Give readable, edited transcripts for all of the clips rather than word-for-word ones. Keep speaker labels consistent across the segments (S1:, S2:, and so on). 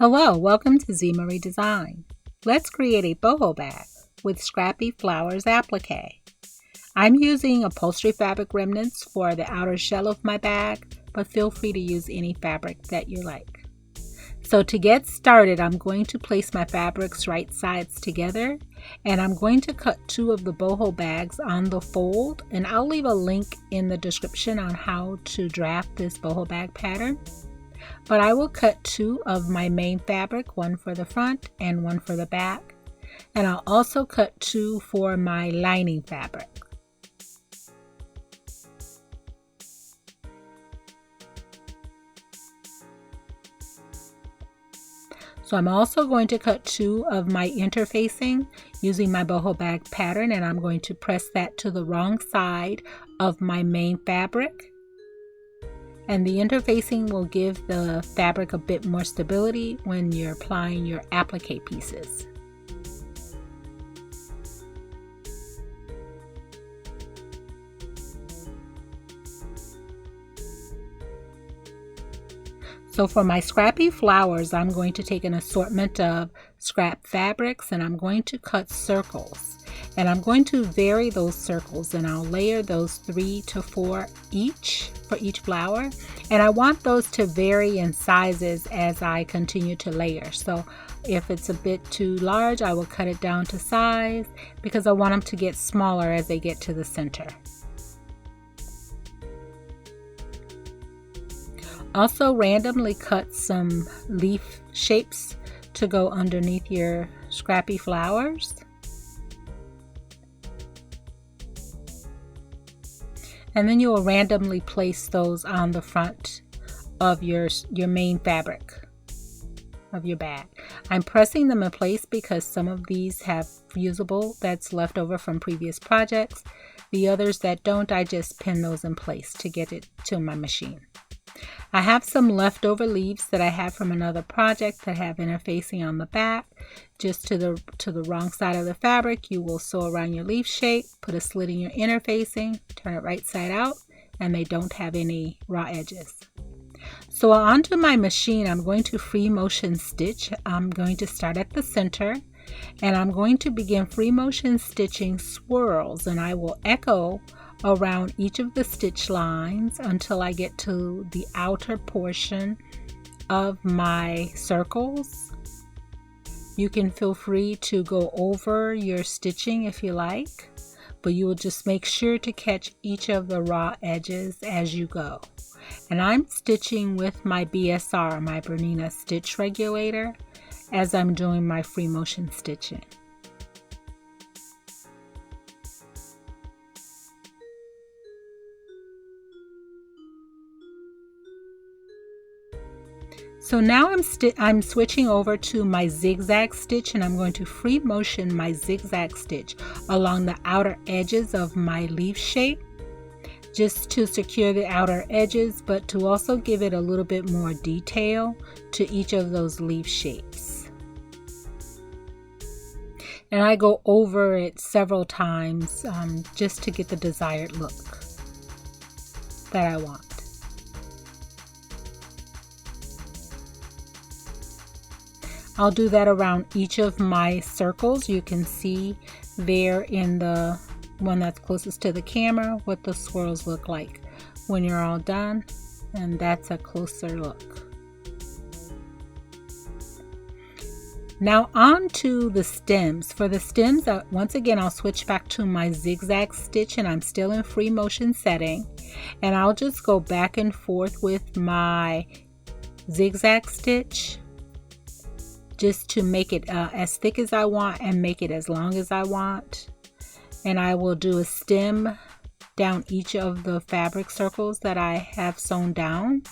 S1: Hello, welcome to Z Marie Design. Let's create a boho bag with Scrappy Flowers applique. I'm using upholstery fabric remnants for the outer shell of my bag, but feel free to use any fabric that you like. So to get started, I'm going to place my fabrics right sides together, and I'm going to cut two of the boho bags on the fold, and I'll leave a link in the description on how to draft this boho bag pattern. But I will cut two of my main fabric, one for the front and one for the back. And I'll also cut two for my lining fabric. So I'm also going to cut two of my interfacing using my boho bag pattern, and I'm going to press that to the wrong side of my main fabric. And the interfacing will give the fabric a bit more stability when you're applying your applique pieces. So for my Scrappy Flowers, I'm going to take an assortment of scrap fabrics and I'm going to cut circles. And I'm going to vary those circles, and I'll layer those 3 to 4 each for each flower. And I want those to vary in sizes as I continue to layer. So if it's a bit too large, I will cut it down to size because I want them to get smaller as they get to the center. Also randomly cut some leaf shapes to go underneath your Scrappy Flowers. And then you will randomly place those on the front of your main fabric of your bag. I'm pressing them in place because some of these have fusible that's left over from previous projects. The others that don't, I just pin those in place to get it to my machine. I have some leftover leaves that I have from another project that have interfacing on the back. Just to the wrong side of the fabric, you will sew around your leaf shape, put a slit in your interfacing, turn it right side out, and they don't have any raw edges. So onto my machine, I'm going to free motion stitch. I'm going to start at the center, and I'm going to begin free motion stitching swirls, and I will echo around each of the stitch lines until I get to the outer portion of my circles. You can feel free to go over your stitching if you like, but you will just make sure to catch each of the raw edges as you go. And I'm stitching with my BSR, my Bernina stitch regulator, as I'm doing my free motion stitching. So now I'm switching over to my zigzag stitch, and I'm going to free motion my zigzag stitch along the outer edges of my leaf shape, just to secure the outer edges, but to also give it a little bit more detail to each of those leaf shapes. And I go over it several times just to get the desired look that I want. I'll do that around each of my circles. You can see there in the one that's closest to the camera what the swirls look like when you're all done, and that's a closer look. Now on to the stems. For the stems, once again I'll switch back to my zigzag stitch, and I'm still in free motion setting, and I'll just go back and forth with my zigzag stitch just to make it as thick as I want and make it as long as I want. And I will do a stem down each of the fabric circles that I have sewn down.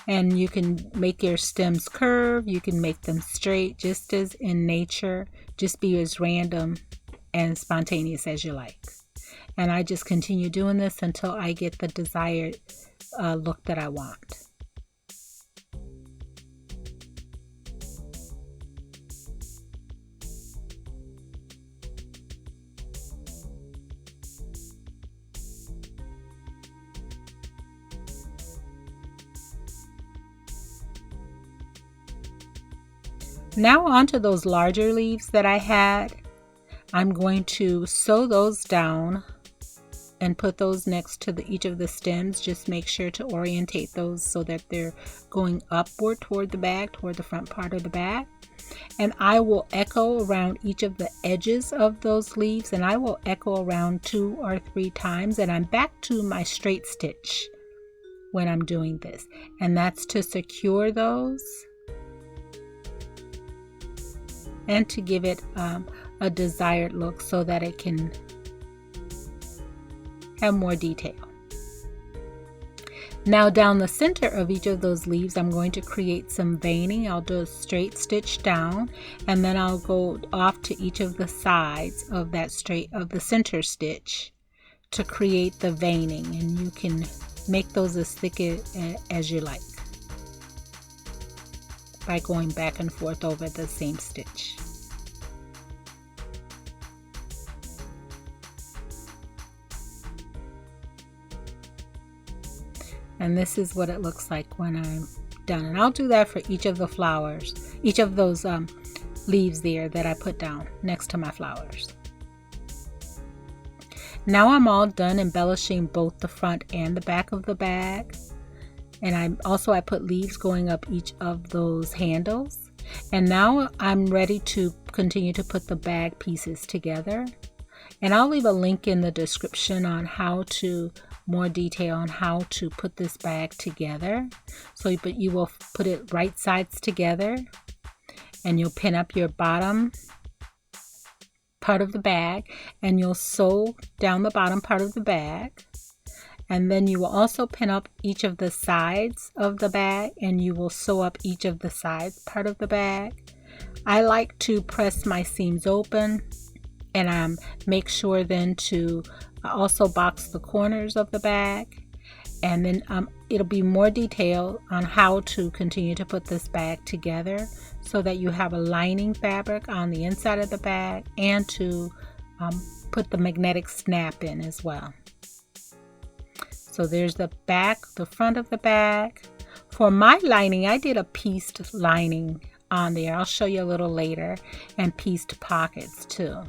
S1: And you can make your stems curve, you can make them straight, just as in nature. Just be as random and spontaneous as you like. And I just continue doing this until I get the desired look that I want. Now onto those larger leaves that I had. I'm going to sew those down and put those next to each of the stems. Just make sure to orientate those so that they're going upward toward the bag, toward the front part of the bag. And I will echo around each of the edges of those leaves, and I will echo around 2 or 3 times, and I'm back to my straight stitch when I'm doing this. And that's to secure those and to give it a desired look so that it can have more detail. Now down the center of each of those leaves, I'm going to create some veining. I'll do a straight stitch down, and then I'll go off to each of the sides of that the center stitch to create the veining, and you can make those as thick as you like by going back and forth over the same stitch. And this is what it looks like when I'm done. And I'll do that for each of the flowers, each of those leaves there that I put down next to my flowers. Now I'm all done embellishing both the front and the back of the bag. And I put leaves going up each of those handles. And now I'm ready to continue to put the bag pieces together. And I'll leave a link in the description on more detail on how to put this bag together. But you will put it right sides together, and you'll pin up your bottom part of the bag, and you'll sew down the bottom part of the bag. And then you will also pin up each of the sides of the bag, and you will sew up each of the sides part of the bag. I like to press my seams open, and make sure then to also box the corners of the bag, and then it'll be more detail on how to continue to put this bag together so that you have a lining fabric on the inside of the bag, and to put the magnetic snap in as well. So there's the back, the front of the bag. For my lining, I did a pieced lining on there. I'll show you a little later, and pieced pockets too.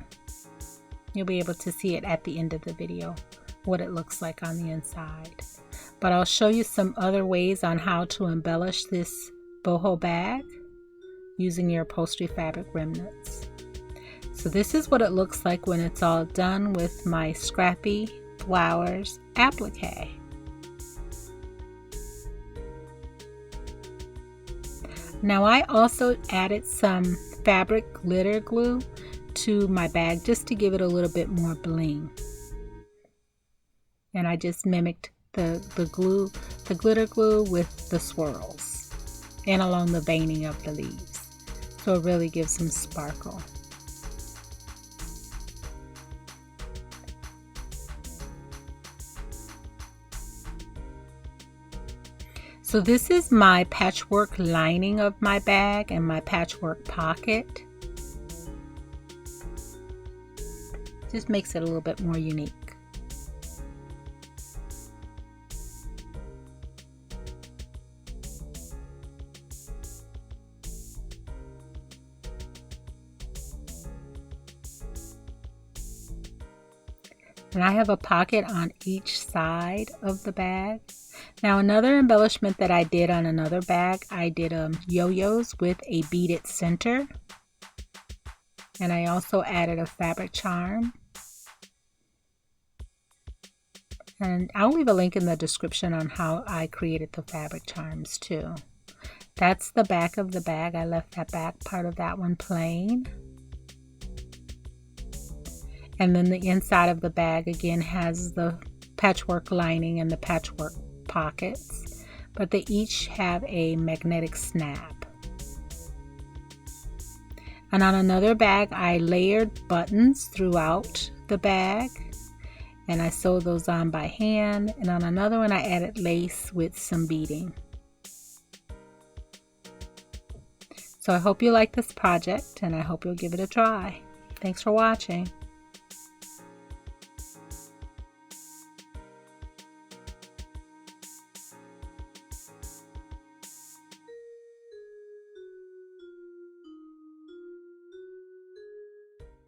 S1: You'll be able to see it at the end of the video, what it looks like on the inside. But I'll show you some other ways on how to embellish this boho bag using your upholstery fabric remnants. So this is what it looks like when it's all done with my Scrappy Flowers applique. Now I also added some fabric glitter glue to my bag just to give it a little bit more bling. And I just mimicked the glitter glue with the swirls and along the veining of the leaves. So it really gives some sparkle. So this is my patchwork lining of my bag and my patchwork pocket. Just makes it a little bit more unique. And I have a pocket on each side of the bag. Now another embellishment that I did on another bag, I did yo-yos with a beaded center. And I also added a fabric charm. And I'll leave a link in the description on how I created the fabric charms too. That's the back of the bag. I left that back part of that one plain. And then the inside of the bag again has the patchwork lining and the patchwork pockets, but they each have a magnetic snap. And on another bag, I layered buttons throughout the bag, and I sewed those on by hand. And on another one, I added lace with some beading. So I hope you like this project, and I hope you'll give it a try. Thanks for watching.